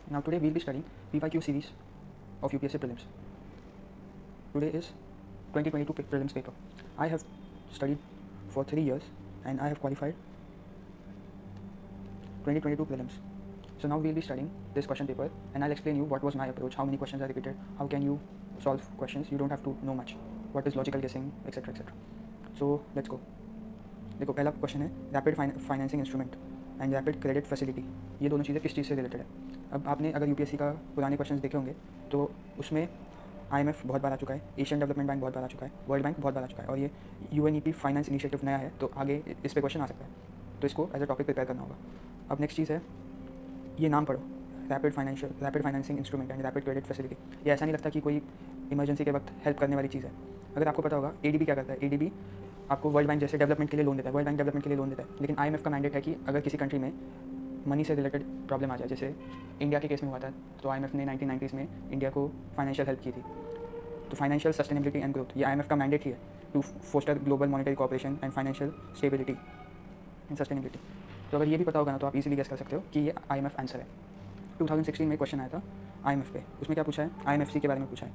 Now today we'll be studying PYQ series of UPSC prelims. Today is 2022 prelims paper. I have studied for 3 years and I have qualified 2022 prelims. So now we'll be studying this question paper and I'll explain you what was my approach, how many questions are repeated, how can you solve questions. You don't have to know much. What is logical guessing, etc. etc. So let's go. देखो पहला question है rapid financing instrument and rapid credit facility. ये दोनों चीज़ें किस चीज़ से related है. अब आपने अगर यूपीएससी का पुराने क्वेश्चंस देखे होंगे तो उसमें आईएमएफ बहुत बार आ चुका है, एशियन डेवलपमेंट बैंक बहुत बार आ चुका है, वर्ल्ड बैंक बहुत बार आ चुका है और ये यूएनईपी फाइनेंस इनिशिएटिव नया है तो आगे इस पर क्वेश्चन आ सकता है. तो इसको एज अ टॉपिक प्रिपेयर करना होगा. अब नेक्स्ट चीज़ है ये नाम पढ़ो, rapid financing instrument and rapid credit facility. ये ऐसा नहीं लगता कि कोई इमरजेंसी के वक्त हेल्प करने वाली चीज़ है. अगर आपको पता होगा एडीबी क्या करता है, एडीबी आपको वर्ल्ड बैंक जैसे डेवलपमेंट के लिए लोन देता है, वर्ल्ड बैंक डेवलपमेंट के लिए लोन देता है. लेकिन आईएमएफ का मैंडेट है कि अगर किसी कंट्री में मनी से रिलेटेड प्रॉब्लम आ जाए, जैसे इंडिया के केस में हुआ था तो आईएमएफ ने 1990s में इंडिया को फाइनेंशियल हेल्प की थी. तो फाइनेंशियल सस्टेनेबिलिटी एंड ग्रोथ ये आईएमएफ का मैंडेट ही है to foster global monetary cooperation and financial stability and sustainability. तो अगर ये भी पता होगा ना तो आप इजीली गेस कर सकते हो कि ये आईएमएफ आंसर है. 2016 में क्वेश्चन आया था आईएमएफ पे. उसमें क्या पूछा है, आईएमएफसी के बारे में पूछा है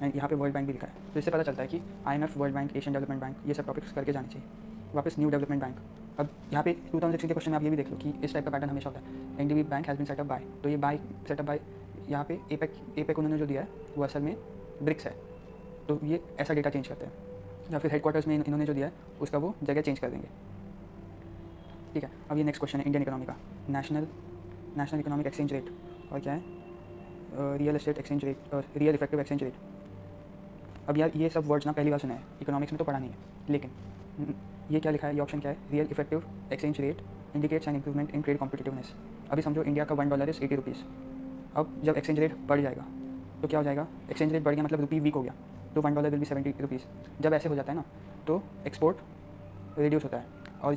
एंड यहाँ पे वर्ल्ड बैंक भी लिखा है. तो इससे पता चलता है कि IMF, world bank, Asian development bank ये सब टॉपिक्स करके जाने चाहिए. वापस न्यू डेवलपमेंट बैंक. अब यहाँ पे 2016 के क्वेश्चन में आप ये भी देख लो कि इस टाइप का पैटर्न हमेशा होता है. NDB bank has been set up by, तो ये बाय सेटअप बाय यहाँ पे एपेक उन्होंने जो दिया है वो असल में ब्रिक्स है. तो ये ऐसा डेटा चेंज करते हैं. या फिर हेडक्वार्टर्स में इन्होंने जो दिया है उसका वो जगह चेंज कर देंगे. ठीक है. अब ये नेक्स्ट क्वेश्चन है इंडियन इकोनॉमी का. नेशनल इकोनॉमिक एक्सचेंज रेट और क्या है रियल एस्टेट एक्सचेंज रेट और रियल इफेक्टिव एक्सचेंज रेट. अब यार ये सब वर्ड्स ना पहली बार सुना है, इकोनॉमिक्स में तो पढ़ा नहीं है. लेकिन ये क्या लिखा है, ये ऑप्शन क्या है, real effective exchange rate indicates an improvement in trade competitiveness. अभी समझो इंडिया का $1 इज़ 80 रुपीज़. अब जब एक्सचेंज रेट बढ़ जाएगा तो क्या हो जाएगा, एक्सचेंज रेट बढ़ गया मतलब रुपी वीक हो गया तो $1 विल बी 70 रुपीज़. जब ऐसे हो जाता है ना तो एक्सपोर्ट रिड्यूस होता है और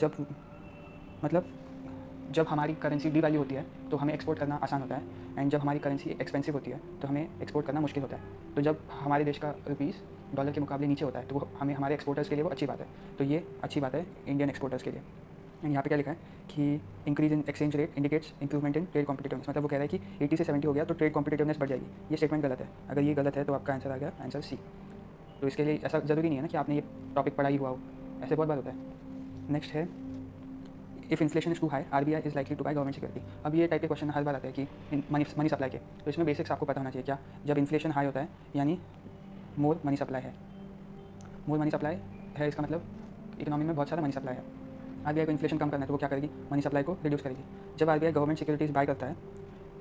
जब हमारी करेंसी डीवैल्यू होती है तो हमें एक्सपोर्ट करना आसान होता है एंड जब हमारी करेंसी एक्सपेंसिव होती है तो हमें एक्सपोर्ट करना मुश्किल होता है. तो जब हमारे देश का रुपीज़ डॉलर के मुकाबले नीचे होता है तो वो हमारे एक्सपोर्टर्स के लिए वो अच्छी बात है. तो ये अच्छी बात है इंडियन एक्सपोर्टर्स के लिए. एंड यहाँ पे क्या लिखा है कि increase in exchange rate indicates improvement in trade competitiveness. मतलब वो कह रहा है कि 80 से 70 हो गया तो ट्रेड कॉम्पिटिटिवनेस बढ़ जाएगी. ये स्टेटमेंट गलत है. अगर ये गलत है तो आपका आंसर आ गया आंसर सी. तो इसके लिए ऐसा ज़रूरी नहीं है ना कि आपने ये टॉपिक पढ़ा ही हुआ हो, ऐसे बहुत बार होता है. नेक्स्ट है if inflation is too high RBI is likely to buy government security. अब ये टाइप के क्वेश्चन हर बार आते हैं कि मनी सप्लाई के. तो इसमें बेसिक्स आपको पता होना चाहिए. क्या, जब इन्फ्लेशन हाई होता है यानी मोर मनी सप्लाई है. मोर मनी सप्लाई है इसका मतलब इकोनॉमी में बहुत सारा मनी सप्लाई है. आरबीआई को इन्फ्लेशन कम करना है तो वो क्या करेगी, मनी सप्लाई को रिड्यूस करेगी. जब आरबीआई गवर्नमेंट सिक्योरिटीज़ बाय करता है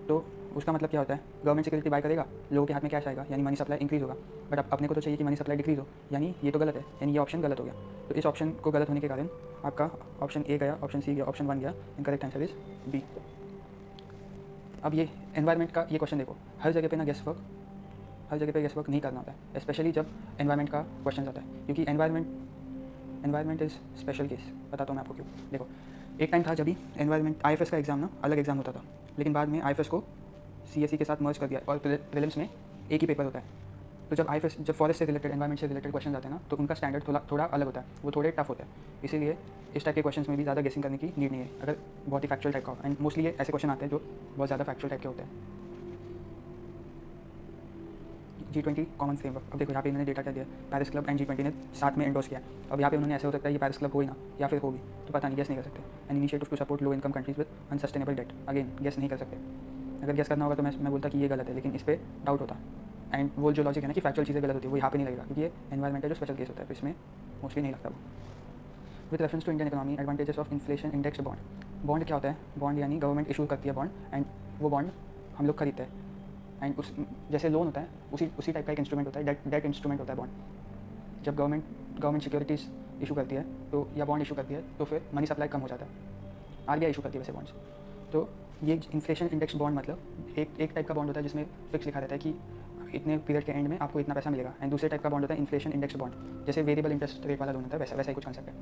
तो उसका मतलब क्या होता है, गवर्नमेंट सिक्योरिटी बाय करेगा, लोगों के हाथ में कैश आएगा यानी मनी सप्लाई इंक्रीज़ होगा. बट अब अपने को तो चाहिए कि मनी सप्लाई डिक्रीज़ हो, यानी ये तो गलत है, यानी ये ऑप्शन गलत हो गया. तो इस ऑप्शन को गलत होने के कारण आपका ऑप्शन ए गया, ऑप्शन सी गया, ऑप्शन 1 गया. Incorrect answer is B. अब ये एनवायरनमेंट का ये क्वेश्चन देखो, हर जगह पे गेस वर्क नहीं करना होता है, स्पेशली जब एनवायरनमेंट का क्वेश्चन आता है. क्योंकि एनवायरनमेंट इज़ स्पेशल केस. बताता हूँ मैं आपको क्यों. देखो एक टाइम था जब भी एनवायरनमेंट आईएफएस का एग्जाम ना अलग एग्जाम होता था, लेकिन बाद में आईएफएस को सीएसई के साथ मर्ज कर दिया और प्रीलिम्स में एक ही पेपर होता है. तो जब फॉरेस्ट से रिलेटेड, एनवायरनमेंट से रिलेटेड क्वेश्चन आते हैं ना तो उनका स्टैंडर्ड थोड़ा अलग होता है, वो थोड़े टफ होता है. इसीलिए इस टाइप के क्वेश्चन में भी ज़्यादा गेसिंग करने की नीड नहीं है अगर बहुत ही फैक्चुअल टाइप का हो. एंड मोस्टली ये ऐसे क्वेश्चन आते हैं जो बहुत ज़्यादा फैक्चुअल टाइप के होते हैं. G20 common framework. अब देखो यहाँ पे इन्होंने डेटा क्या दिया, पेरिस क्लब एंड G20 ने साथ में एंडोर्स किया. अब यहाँ पे उन्होंने ऐसे हो सकता है ये पेरिस क्लब हो ही ना या फिर होगी तो पता नहीं, गेस नहीं कर सकते. An initiative to support low income countries with unsustainable debt. Again guess नहीं कर सकते. अगर गेस करना होगा तो मैं बोलता कि ये गलत है, लेकिन इस पर डाउट होता. एंड वो जो लॉजिक है ना कि फैक्चुअल चीज़ें गलत होती है वो यहाँ पे नहीं लगेगा क्योंकि ये एनवायरमेंट है जो स्पेशल केस होता है, तो इसमें मोस्टली नहीं लगता वो. With reference to Indian economy advantages of inflation indexed bond. Bond क्या होता है, बॉन्ड यानी गवर्नमेंट इशू करती है बॉन्ड एंड वो बॉन्ड हम लोग खरीदते हैं. एंड उस जैसे लोन होता है उसी टाइप का एक इंस्ट्रूमेंट होता है, डेट इंस्ट्रूमेंट होता है बॉन्ड. जब गवर्नमेंट सिक्योरिटीज़ इशू करती है तो या बॉन्ड इशू करती है तो फिर मनी सप्लाई कम हो जाता है. आरबीआई इशू करती है वैसे बॉन्ड्स. तो ये इन्फ्लेशन इंडेक्स बॉन्ड मतलब एक टाइप का बॉन्ड होता है जिसमें फिक्स लिखा रहता है कि इतने पीरियड के एंड में आपको इतना पैसा मिलेगा. एंड दूसरे टाइप का बॉन्ड होता है इन्फ्लेशन इंडेक्स बॉन्ड, जैसे वेरिएबल इंटरेस्ट रेट वाला लोन होता है, वैसा ही कुछ कंसेप्ट है.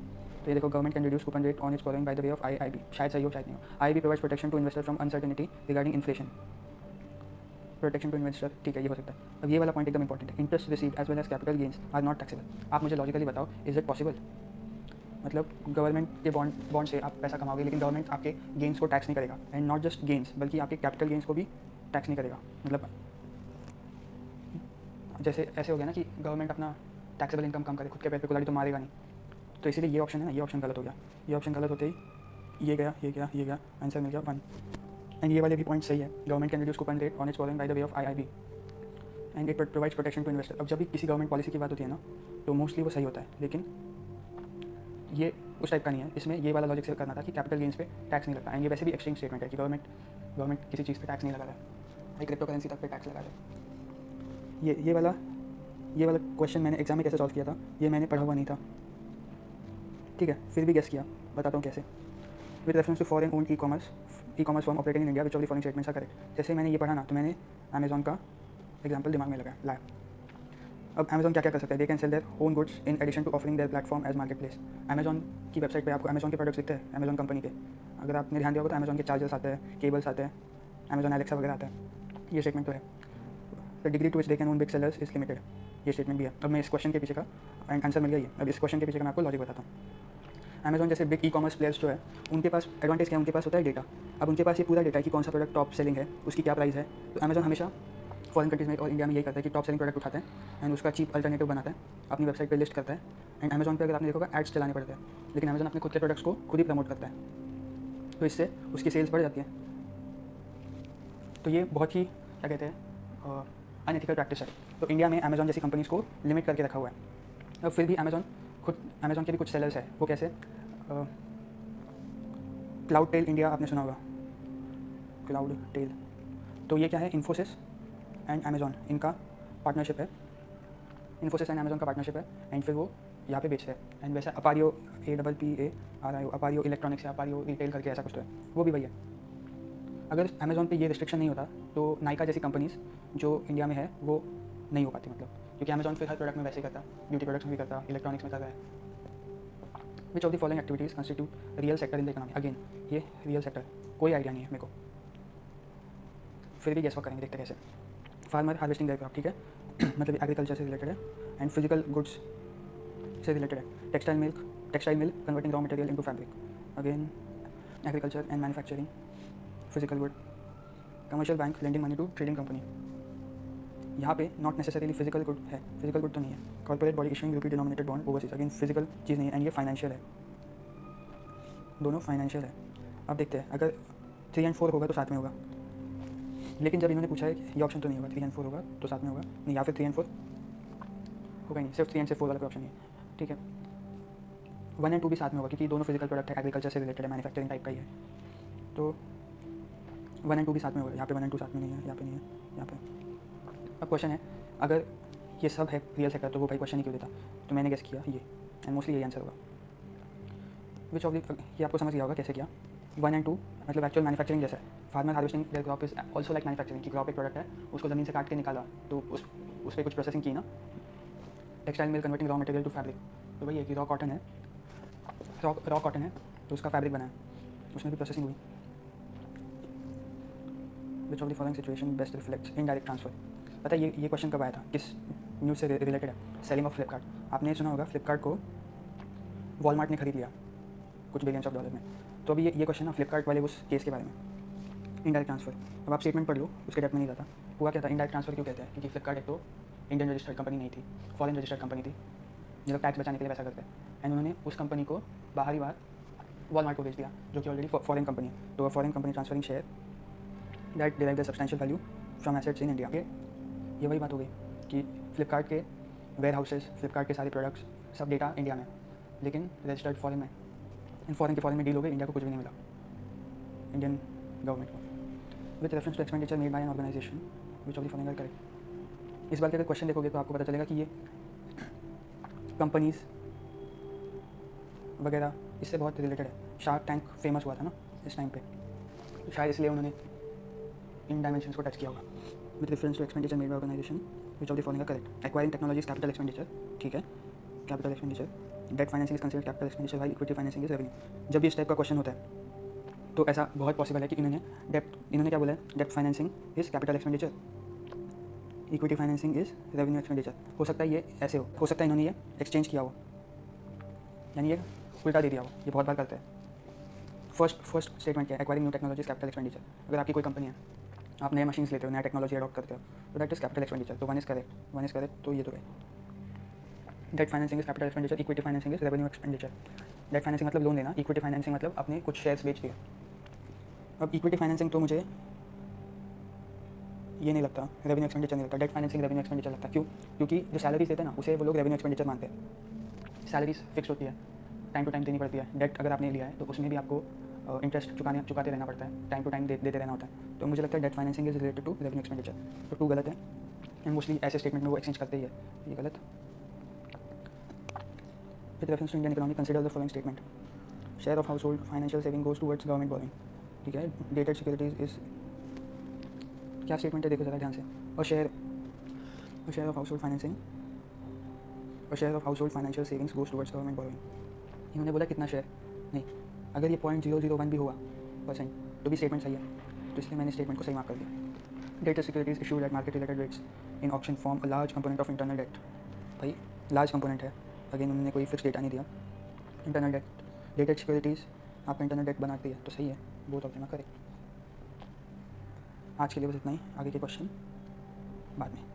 तो ये देखो, government can reduce coupon rate on its borrowing by the way of IIB. शायद सही हो शायद नहीं हो. IIB provides protection to investor from uncertainty regarding inflation. Protection to investor, ठीक है, ये हो सकता है. अब ये वाला पॉइंट एकदम इंपॉर्टेंट है. Interest received as well as capital gains are not taxable. आप मुझे लॉजिकली बताओ, इज इट पॉसिबल? मतलब गवर्नमेंट के बॉन्ड से आप पैसा कमाओगे लेकिन गवर्नमेंट आपके गेन्स को टैक्स नहीं करेगा. एंड नॉट जस्ट गेन्स बल्कि आपके कैपिटल गेन्स को भी टैक्स नहीं करेगा। मतलब जैसे ऐसे हो गया ना कि गवर्नमेंट अपना टैक्सेबल इनकम कम करे, खुद के पैर पे कुल्हाड़ी तो मारेगा नहीं। तो इसीलिए ये ऑप्शन है ना, ये ऑप्शन गलत हो गया। ये ऑप्शन गलत होते ही ये गया, ये गया, ये गया, आंसर मिल गया 1। एंड ये वाले भी पॉइंट सही है। Government can reduce coupon rate on its borrowing by the way of IIB and it provides protection to investor. अब जब भी किसी गवर्नमेंट पॉलिसी की बात होती है ना, तो मोस्टली वो सही होता है, लेकिन ये उस टाइप का नहीं है। इसमें ये वाला लॉजिक से करना था कि कैपिटल गेन्स पे टैक्स नहीं लगता। एंड ये वैसे भी एक्सचेंज स्टेटमेंट है कि गवर्नमेंट किसी चीज़ पे टैक्स नहीं लगा रहा है, क्रिप्टो करेंसी तक पे टैक्स लगा रहा है। ये वाला क्वेश्चन मैंने एग्जाम में कैसे सॉल्व किया था, ये मैंने पढ़ा हुआ नहीं था, ठीक है, फिर भी गेस किया, बताता हूँ कैसे। With reference to foreign owned e commerce firm operating in India which of the following statements are correct. जैसे मैंने ये पढ़ा ना, तो मैंने अमेजॉन का एग्जाम्पल दिमाग में लाया। अब अमेजॉन क्या क्या कर सकते हैं, they can sell their own goods in addition to offering their platform as market place. Amazon की वेबसाइट पे आपको अमेजॉन के प्रोडक्ट्स दिखते हैं, अमेजॉन कंपनी के। अगर आपने ध्यान दिया होगा तो अमेजॉन के चार्जर्स आते हैं, केबल्स आते हैं, अमेजॉन एलेक्सा वगैरह आता है। ये स्टेटमेंट तो है। The degree to which they can own big sellers is limited, ये स्टेटमेंट भी है। अब मैं इस क्वेश्चन के पीछे का आंसर मिल गया ये। अब इस क्वेश्चन के पीछे का मैं आपको लॉजिक बताता हूँ। अमेजॉन जैसे बिग ई कॉमर्स प्लेयर्स जो है, उनके पास एडवांटेज क्या है, उनके पास होता है डेटा। अब उनके पास ये पूरा डेटा है कि कौन सा प्रोडक्ट टॉप सेलिंग है, उसकी क्या प्राइस है। तो अमेजॉन हमेशा फॉरेन कंट्रीज में और इंडिया में यही करता है कि टॉप सेलिंग प्रोडक्ट उठाता है एंड उसका चीप अल्टरनेटिव बनाता है, अपनी वेबसाइट पे लिस्ट करता है। एंड अमेजॉन पे अगर आपने देखोगा एड्स चलाने पड़ते हैं, लेकिन अमेजॉन अपने खुद के प्रोडक्ट्स को खुद ही प्रमोट करता है, तो इससे उसकी सेल्स बढ़ जाती है। तो ये बहुत ही क्या कहते हैं अनएथिकल प्रैक्टिस है। तो इंडिया में अमेजॉन जैसी कंपनीज़ को लिमिट करके रखा हुआ है। अब फिर भी अमेजॉन के भी कुछ सेलर्स है, वो कैसे, क्लाउड टेल इंडिया आपने सुना होगा, क्लाउड टेल। तो ये क्या है, इन्फोसिस एंड अमेजॉन इनका पार्टनरशिप है, इन्फोसिस एंड अमेजॉन का पार्टनरशिप है। एंड फिर वो यहाँ पे बेचते हैं। एंड वैसा अपारियो APPARIO अपारियो इलेक्ट्रॉनिक्स या अपारियो रिटेल करके ऐसा कुछ तो है, वो भी वही है। अगर अमेजॉन पे ये रिस्ट्रिक्शन नहीं होता तो नाइका जैसी कंपनीज़ जो इंडिया में है वो नहीं हो पाती, मतलब क्योंकि अमेजॉन फिर हर प्रोडक्ट में वैसे ही करता, ब्यूटी प्रोडक्ट्स में भी करता, इलेक्ट्रॉनिक्स में कर रहा है। विच of the following activities constitute real sector in the economy. Again ये रियल सेक्टर कोई आइडिया नहीं है मेरे को, फिर भी गेस वर्क करेंगे, देखते कैसे। फार्मर हार्वेस्टिंग देयर क्रॉप, ठीक है मतलब एग्रीकल्चर से रिलेटेड है। एंड फिजिकल गुड्स से रिलेटेड है। Textile mill converting raw material into fabric, again agriculture and manufacturing, physical good. Commercial bank lending money to trading company, यहाँ पे नॉट नेसेसरीली फिजिकल गुड है, फिजिकल गुड तो नहीं है। Corporate body issuing rupee denominated bond overseas, again physical चीज़ नहीं है। And ये फाइनेंशियल है, दोनों फाइनेंशियल है। अब देखते हैं अगर 3 और 4 होगा तो साथ में होगा, लेकिन जब इन्होंने पूछा है कि ये ऑप्शन तो नहीं होगा, 3 और 4 होगा तो साथ में होगा नहीं, या फिर 3 और 4 होगा ही नहीं, सिर्फ 3 और 4 वाला कोई ऑप्शन नहीं है, ठीक है। 1 और 2 भी साथ में होगा क्योंकि दोनों फिजिकल प्रोडक्ट है, एग्रीकल्चर से रिलेटेड है, मैन्युफैक्चरिंग टाइप का ही है, तो 1 और 2 भी साथ में होगा। यहाँ पे 1 और 2 साथ में नहीं है, यहाँ पे नहीं है, यहाँ पे। अब क्वेश्चन है अगर ये सब है रियल सेक्टर तो वो भाई क्वेश्चन ही क्यों देता, तो मैंने गेस किया ये, एंड मोस्टली यही आंसर होगा। विच ऑफ द, ये आपको समझ गया होगा कैसे किया। 1 और 2 मतलब एक्चुअल मैन्युफैक्चरिंग जैसा है। Farmer harvesting their crop is also like manufacturing, की क्रॉप एक प्रोडक्ट है, उसको ज़मीन से काट के निकाला तो उस पर कुछ प्रोसेसिंग की ना। Textile mill converting raw material to fabric, तो वही है कि रॉ कॉटन है तो उसका फैब्रिक बना है, उसमें भी प्रोसेसिंग हुई। विच of the following situation best reflects indirect transfer. पता है ये क्वेश्चन कब आया था, किस न्यूज़ से रिलेटेड है, सेलिंग ऑफ फ्लिपकार्ट। आपने सुना होगा फ्लिपकार्ट को वॉलमार्ट ने खरीद लिया कुछ बिलियंस ऑफ डॉलर में। तो अभी ये क्वेश्चन ना फ्लिपकार्ट वाले उस केस के बारे में, इनडायरेक्ट ट्रांसफर। अब आप स्टेटमेंट पढ़ लो, उसके डेप्थ में नहीं जाता। हुआ क्या था, इनडायरेक्ट ट्रांसफर क्यों कहते हैं, क्योंकि फ्लिपकार्ट एक तो इंडियन रजिस्टर्ड कंपनी नहीं थी, फॉरेन रजिस्टर्ड कंपनी थी, जो टैक्स बचाने के लिए वैसा करते हैं। एंड उन्होंने उस कंपनी को बाहरी बार वॉलमार्ट को बेच दिया, जो कि ऑलरेडी फॉरेन कंपनी है। तो foreign company transferring share that derive the substantial value from assets in India. ये वही बात हो गई कि फ्लिपकार्ट के वेयर हाउसेस, फ्लिपकार्ट के सारे प्रोडक्ट्स, सब डेटा इंडिया में, लेकिन रजिस्टर्ड फॉरेन में। इन फॉरेन में डील हो गई, इंडिया को कुछ भी नहीं मिला, इंडियन गवर्नमेंट को। With reference to expenditure made by an organisation which of the following are correct. इस बार के अगर क्वेश्चन देखोगे तो आपको पता चलेगा कि ये कंपनीज़ वगैरह इससे बहुत रिलेटेड है। शार्क टैंक फेमस हुआ था ना इस टाइम पे, तो शायद इसलिए उन्होंने इन डायमेंशंस को टच किया होगा। With reference to expenditure made by organisation which of the following are correct. Acquiring technologies capital expenditure, ठीक है, capital expenditure. Debt financing is considered capital expenditure while equity financing is revenue. जब भी इस type का question होता है तो ऐसा बहुत पॉसिबल है कि इन्होंने क्या बोला है, debt financing is capital expenditure, equity financing is revenue expenditure. हो सकता है ये ऐसे हो सकता है इन्होंने ये एक्सचेंज किया हो, यानी ये उल्टा दे दिया हो, ये बहुत बार करते हैं। फर्स्ट स्टेटमेंट क्या है, acquiring new technologies capital expenditure. अगर आपकी कोई कंपनी है आप नए मशीन्स लेते हो, नया टेक्नोलॉजी अडॉप्ट करते हो, तो दैट इज कैपिटल एक्सपेंडिचर. तो वन इज करेक्ट, तो ये तो है. Debt financing is capital expenditure, equity financing is revenue expenditure. Debt financing मतलब लोन देना, इक्विटी फाइनेंसिंग मतलब अपने कुछ शेयर्स बेच दिए. अब इक्विटी फाइनेंसिंग तो मुझे ये नहीं लगता, रेवेन्यू एक्सपेंडिचर नहीं लगता. डेट फाइनेंसिंग रेवेन्यू एक्सपेंडिचर लगता है. क्यों? क्योंकि जो सैलरीज देते हैं ना, उसे वो लोग रेवेन्यू एक्सपेंडिचर मानते हैं. सैलरीज फिक्स होती है, टाइम टू टाइम देनी पड़ती है. डेट अगर आपने लिया है तो उसमें भी आपको इंटरेस्ट चुकाते रहना पड़ता है, टाइम टू टाइम देते रहना होता है. तो मुझे लगता है debt financing is related to revenue expenditure. तो टू गलत है, एंड मोस्टली ऐसे स्टेटमेंट में वो एक्सचेंज करते ही है. ये गलत. With reference to Indian economy consider the following statement. Share of household financial saving goes towards government borrowing. ठीक है. डेटेड सिक्योरिटीज इज, क्या स्टेटमेंट है देखो ज़रा ध्यान से. और share of household financing और share of household financial savings goes towards government borrowing. इन्होंने बोला कितना शेयर नहीं. अगर ये 0.001 भी हुआ परसेंट तो भी स्टेटमेंट सही है, तो इसलिए मैंने स्टेटमेंट को सही मार्क कर दिया. Dated securities issued at market related rates in option form a large component of internal debt. भाई लार्ज कंपोनेंट है, अगेन उन्होंने कोई फिक्स डेटा नहीं दिया. इंटरनल डेट, डेटेड सिक्योरिटीज़ आपका इंटरनल डेट बनाती है, तो सही है. Both of them are correct. आज के लिए बस इतना ही, आगे के क्वेश्चन बाद में.